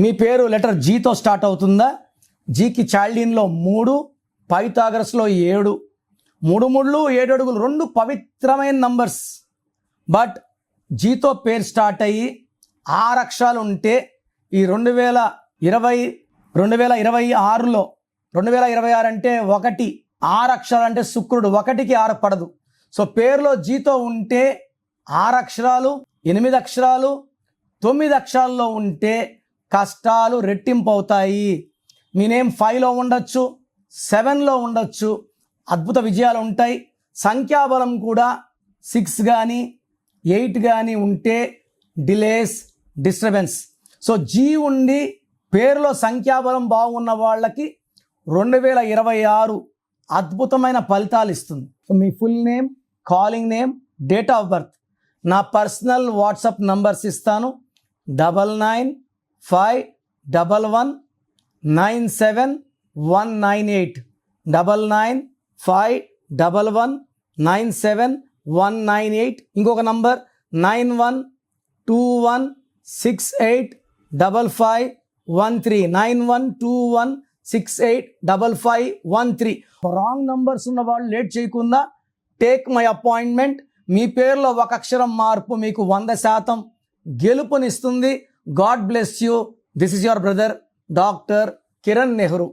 మీ పేరు letter జీతో start అవుతుందా? జీకి చాల్డీన్లో 3, పైథాగరస్లో 7, 3 3 7 అడుగులు 2 పవిత్రమైన నంబర్స్. బట్ జీతో పేరు స్టార్ట్ అయ్యి 6 అక్షరాలు ఉంటే ఈ 2026లో 2026 అంటే 1, 6 అక్షరాలు అంటే శుక్రుడు 1కి 6 పడదు. సో పేరులో జీతో ఉంటే 6 అక్షరాలు, 8 అక్షరాలు, 9 అక్షరాల్లో ఉంటే కష్టాలు రెట్టింపు అవుతాయి. మీ నేమ్ 5లో ఉండొచ్చు, 7లో ఉండొచ్చు, అద్భుత విజయాలు ఉంటాయి. సంఖ్యాబలం కూడా 6 కానీ 8 కానీ ఉంటే డిలేస్, డిస్టర్బెన్స్. సో జీ ఉండి పేరులో సంఖ్యాబలం బాగున్న వాళ్ళకి 2026 అద్భుతమైన ఫలితాలు ఇస్తుంది. So me full name, calling name, date of birth, నా పర్సనల్ వాట్సాప్ నంబర్స్ ఇస్తాను. 9951197198 9951197198. ఇంకొక నంబర్ 9121685513 9121685513. రాంగ్ నంబర్స్ ఉన్న వాళ్ళు లేట్ చేయకుండా టేక్ మై అపాయింట్మెంట్. మీ పేరులో 1 అక్షరం మార్పు మీకు 100% గెలుపునిస్తుంది. God bless you. This is your brother doctor Kiran Nehru.